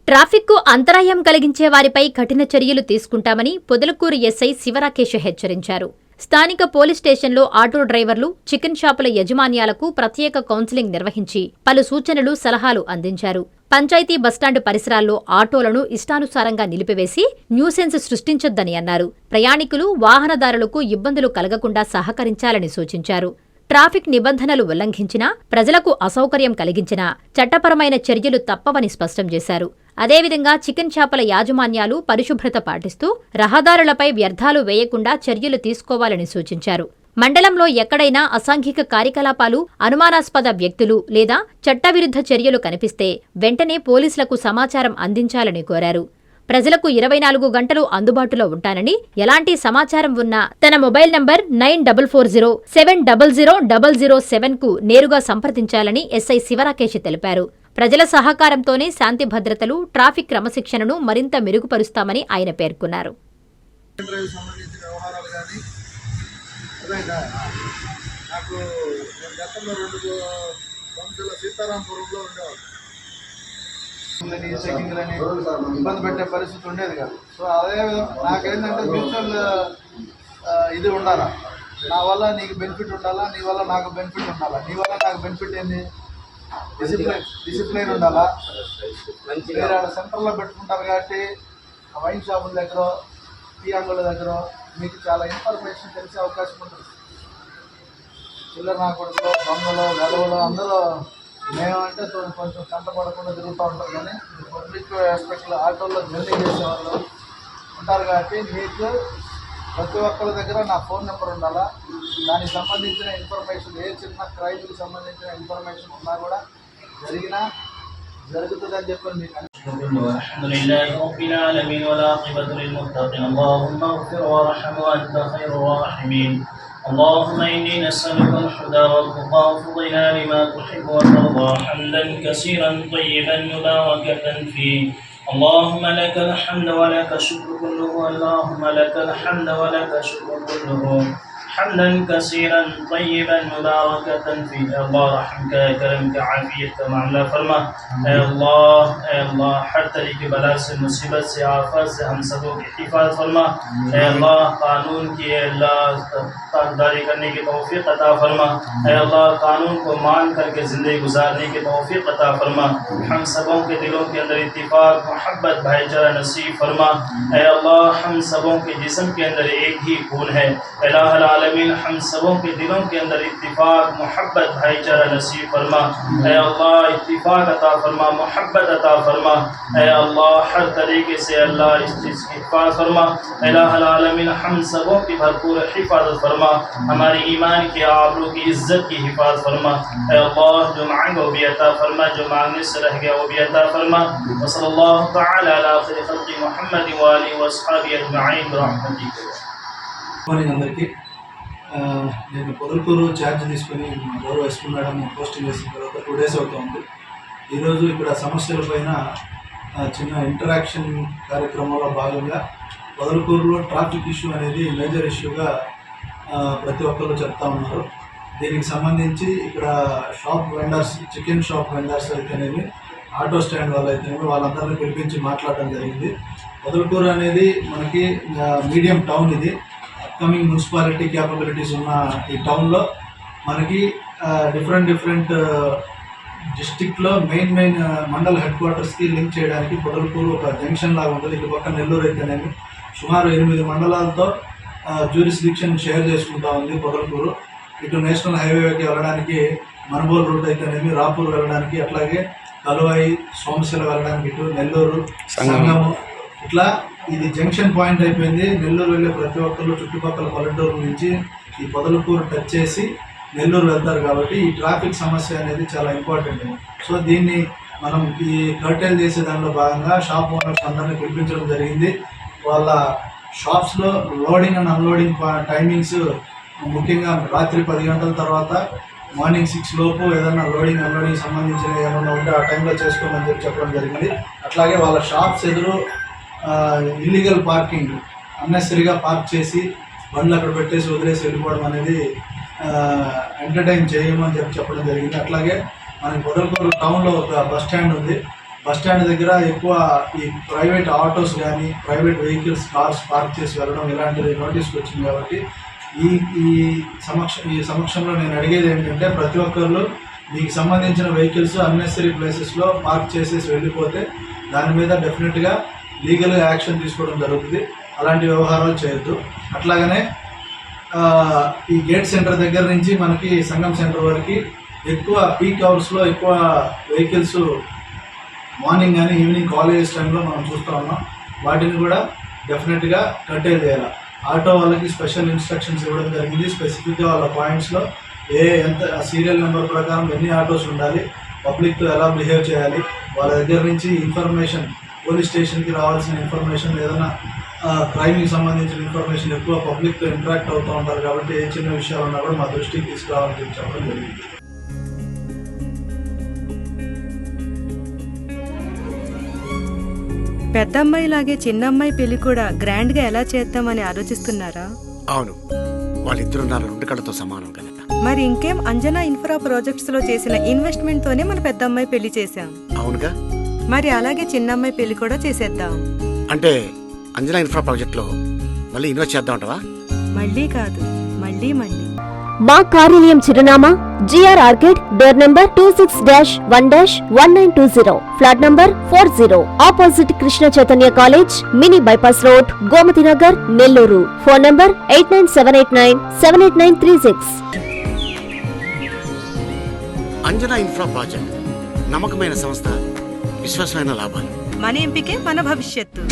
ట్రాఫిక్కు అంతరాయం కలిగించే వారిపై కఠిన చర్యలు తీసుకుంటామని పొదలకూరు ఎస్ఐ శివరాకేష్ హెచ్చరించారు. స్థానిక పోలీస్ స్టేషన్లో ఆటో డ్రైవర్లు, చికెన్ షాపుల యజమాన్యాలకు ప్రత్యేక కౌన్సిలింగ్ నిర్వహించి పలు సూచనలు, సలహాలు అందించారు. పంచాయతీ బస్టాండు పరిసరాల్లో ఆటోలను ఇష్టానుసారంగా నిలిపివేసి న్యూసెన్స్ సృష్టించొద్దని అన్నారు. ప్రయాణికులు, వాహనదారులకు ఇబ్బందులు కలగకుండా సహకరించాలని సూచించారు. ట్రాఫిక్ నిబంధనలు ఉల్లంఘించినా, ప్రజలకు అసౌకర్యం కలిగించినా చట్టపరమైన చర్యలు తప్పవని స్పష్టం చేశారు. అదేవిధంగా చికెన్ షాపుల యాజమాన్యాలు పరిశుభ్రత పాటిస్తూ రహదారులపై వ్యర్థాలు వేయకుండా చర్యలు తీసుకోవాలని సూచించారు. మండలంలో ఎక్కడైనా అసాంఘిక కార్యకలాపాలు, అనుమానాస్పద వ్యక్తులు లేదా చట్టవిరుద్ధ చర్యలు కనిపిస్తే వెంటనే పోలీసులకు సమాచారం అందించాలని కోరారు. ప్రజలకు 24 గంటలు అందుబాటులో ఉంటానని, ఎలాంటి సమాచారం ఉన్నా తన మొబైల్ నంబర్ 9440700007కు నేరుగా సంప్రదించాలని ఎస్ఐ శివరాకేష్ తెలిపారు. ప్రజల సహకారంతోనే శాంతి భద్రతలు, ట్రాఫిక్ క్రమశిక్షణను మరింత మెరుగుపరుస్తామని ఆయన పేర్కొన్నారు. ఇబ్బంది పెట్టే పరిస్థితి ఉండేది కాదు. సో అదే నాకేంటంటే మ్యూచువల్ ఇది ఉండాలా, నా వల్ల నీకు బెనిఫిట్ ఉండాలా, నీ వల్ల నాకు బెనిఫిట్ ఉండాలా. నీ వల్ల నాకు బెనిఫిట్ ఏంది? డిసిప్లైన్ ఉండాలా. మీరు సెంటర్లో పెట్టుకుంటారు కాబట్టి ఆ వైన్ షాపుల దగ్గర, టీ అంగుల దగ్గర మీకు చాలా ఇన్ఫర్మేషన్ తెలిసే అవకాశం ఉంటుంది. చిల్లర నా కొడుకులో, దొంగలు, వెలవలు అందరూ మేమంటే కొంచెం కంటపడకుండా తిరుగుతూ ఉంటారు. కానీ పబ్లిక్ ఆస్పెక్ట్లో ఆటోల్లో జర్నీ చేసేవాళ్ళు ఉంటారు కాబట్టి మీకు ప్రతి ఒక్కరి దగ్గర నా ఫోన్ నెంబర్ ఉండాలా. దానికి సంబంధించిన ఇన్ఫర్మేషన్, ఏ చిన్న క్రైమ్కి సంబంధించిన ఇన్ఫర్మేషన్ ఉన్నా కూడా జరుగుతుందని చెప్పని మీకు اللهم إني نسألك الهدى والتقى وفضلا لما تحب وترضى حمدا كثيرا طيبا مباركا فيه. اللهم لك الحمد ولك الشكر كله. اللهم لك الحمد ولك الشكر كله حمدا كثيرا طيبا مباركا فيه. اللہ رحم کا، کرم کا، عافیت کا معاملہ فرما. اے اللہ ہر طرح کی بلا سے، مصیبت سے، آفت سے ہم سبوں کی حفاظت فرما. اے اللہ قانون کی اللہ تابعداری کرنے کی توفیق عطا فرما. اے اللہ قانون کو مان کر کے زندگی گزارنے کی توفیق عطا فرما. ہم سبوں کے دلوں کے اندر اتفاق، محبت، بھائی چارہ نصیب فرما. اے اللہ ہم سبوں کے جسم کے اندر ایک ہی خون ہے. الہ العالمین ہم سبوں کے دلوں کے اندر اتفاق، محبت، بھائی چارہ نصیب فرما. اے اللہ اتفاق عطا فرما، محبت عطا فرما. اے اللہ ہر طریقے سے اللہ اس چیز کی حفاظت فرما. الہ العالمین ہم سبوں کی بھرپور حفاظت فرما. ہماری ایمان کی، آبرو کی، عزت کی حفاظت فرما. اے اللہ جو مانگا وہ بھی عطا فرما، جو مانگنے سے رہ گیا وہ بھی عطا فرما. وصلی اللہ تعالی علی خیر خلق محمد وآلہ وصحبہ اجمعین برحمتک. నేను పొదలకూరు ఛార్జ్ తీసుకుని గౌరవ ఎస్పీ మేడం పోస్టింగ్ చేసిన తర్వాత 2 days అవుతుంది. ఈరోజు ఇక్కడ సమస్యలపైన చిన్న ఇంటరాక్షన్ కార్యక్రమంలో భాగంగా పొదలకూరులో ట్రాఫిక్ ఇష్యూ అనేది మేజర్ ఇష్యూగా ప్రతి ఒక్కరు చెప్తా ఉన్నారు. దీనికి సంబంధించి ఇక్కడ shop vendors, chicken shop vendors అయితేనేమి, ఆటో స్టాండ్ వాళ్ళు అయితేనేమి వాళ్ళందరినీ పిలిపించి మాట్లాడడం జరిగింది. పొదలకూరు అనేది మనకి మీడియం టౌన్. ఇది అప్కమింగ్ మున్సిపాలిటీ క్యాపబిలిటీస్ ఉన్న ఈ టౌన్లో మనకి డిఫరెంట్ డిస్టిక్లో మెయిన్ మండల్ హెడ్ క్వార్టర్స్కి లింక్ చేయడానికి పొదలకూరు ఒక జంక్షన్ లాగా ఉంటుంది. ఇటు పక్క నెల్లూరు అయితేనేమి సుమారు 8 మండలాలతో జ్యూరిస్డిక్షన్ షేర్ చేసుకుంటా ఉంది పొదలకూరు. ఇటు నేషనల్ హైవేకి వెళ్ళడానికి మనుబోలు రూట్ అయితేనేమి, రాపూర్ వెళ్ళడానికి, అట్లాగే కలువాయి, సోమశిల వెళ్ళడానికి, ఇటు నెల్లూరు, సంగము, ఇట్లా ఇది జంక్షన్ పాయింట్ అయిపోయింది. నెల్లూరు వెళ్ళే ప్రతి ఒక్కరు చుట్టుపక్కల పల్లెటూరు నుంచి ఈ పొదలకూరు టచ్ చేసి నెల్లూరు వెళ్తారు. కాబట్టి ఈ ట్రాఫిక్ సమస్య అనేది చాలా ఇంపార్టెంట్. సో దీన్ని మనం ఈ కర్టైల్ చేసే దానిలో భాగంగా షాప్ ఓనర్స్ అందరినీ పిలిపించడం జరిగింది. వాళ్ళ షాప్స్లో లోడింగ్ అండ్ అన్లోడింగ్ టైమింగ్స్ ముఖ్యంగా రాత్రి 10 గంటల తర్వాత మార్నింగ్ 6 లోపు ఏదైనా లోడింగ్ అన్లోడింగ్ సంబంధించిన ఏమన్నా ఉంటే ఆ టైంలో చేసుకోమని చెప్పడం జరిగింది. అట్లాగే వాళ్ళ షాప్స్ ఎదురు ఇల్లీగల్ పార్కింగ్, అన్నెసరీగా పార్క్ చేసి బండ్లు అక్కడ పెట్టేసి వదిలేసి వెళ్ళిపోవడం అనేది ఎంటర్టైన్ చేయమని చెప్పడం జరిగింది. అట్లాగే మనకి పొదలకూరు టౌన్లో ఒక బస్ స్టాండ్ ఉంది. బస్ స్టాండ్ దగ్గర ఎక్కువ ఈ ప్రైవేట్ ఆటోస్ కానీ ప్రైవేట్ వెహికల్స్ కార్స్ పార్క్ చేసి వెళ్ళడం ఇలాంటిది నోటీస్కి వచ్చింది. కాబట్టి ఈ సమక్షంలో నేను అడిగేది ఏంటంటే ప్రతి ఒక్కళ్ళు మీకు సంబంధించిన వెహికల్స్ అన్నెసరీ ప్లేసెస్లో పార్క్ చేసేసి వెళ్ళిపోతే దాని మీద డెఫినెట్గా లీగల్గా యాక్షన్ తీసుకోవడం జరుగుతుంది. అలాంటి వ్యవహారాలు చేయొద్దు. అట్లాగనే ఈ గేట్ సెంటర్ దగ్గర నుంచి మనకి సంగం సెంటర్ వరకు ఎక్కువ పీక్ అవర్స్లో ఎక్కువ వెహికల్స్ మార్నింగ్ కానీ ఈవినింగ్ కాలేజెస్ టైంలో మనం చూస్తూ ఉన్నాం. వాటిని కూడా డెఫినెట్గా కట్టేది చేయాలి. ఆటో వాళ్ళకి స్పెషల్ ఇన్స్ట్రక్షన్స్ ఇవ్వడం జరిగింది. స్పెసిఫిక్గా వాళ్ళ పాయింట్స్లో ఎంత సీరియల్ నెంబర్ ప్రకారం ఎన్ని ఆటోస్ ఉండాలి, పబ్లిక్తో ఎలా బిహేవ్ చేయాలి, వాళ్ళ దగ్గర నుంచి ఇన్ఫర్మేషన్ పోలీస్ స్టేషన్కి రావాల్సిన ఇన్ఫర్మేషన్, ఏదైనా క్రైమ్కి సంబంధించిన ఇన్ఫర్మేషన్ ఎక్కువ పబ్లిక్తో ఇంటరాక్ట్ అవుతూ ఉంటారు. కాబట్టి ఏ చిన్న విషయాలు ఉన్నా కూడా మా దృష్టికి తీసుకురావాలని చెప్పడం జరిగింది. పెద్దమ్మాయి లాగే చిన్నమ్మాయి పెళ్లి కూడా గ్రాండ్ గా ఎలా చేద్దామని ఆలోచిస్తున్నారా? అవును, వాళ్ళిద్దరు నా రెండు కళ్ళతో సమానం కదా. మరి ఇంకేం, అంజనా ఇన్ఫ్రా ప్రాజెక్ట్స్ లో చేసిన ఇన్వెస్ట్మెంట్ తోనే మన పెద్దమ్మాయి పెళ్లి చేశాం. అవునుగా, మరి అలాగే చిన్నమ్మాయి పెళ్లి కూడా చేసేద్దాం. అంటే అంజనా ఇన్ఫ్రా ప్రాజెక్ట్ లో మళ్ళీ ఇన్వెస్ట్ చేద్దామంటవా? మళ్ళీ కాదు, మళ్ళీ మళ్ళీ. మా కార్యాలయం చిరునామా GR orchid, door number 26-1-1920, flat number 40, opposite Krishna Chaitanya college, mini bypass road, Gomathi Nagar, Nellore. Phone number 8978978936. Anjana infra project నమ్మకమైన సంస్థ, విశ్వాసమైన లాభాలు. మన ఎంపికే మన భవిష్యత్తు.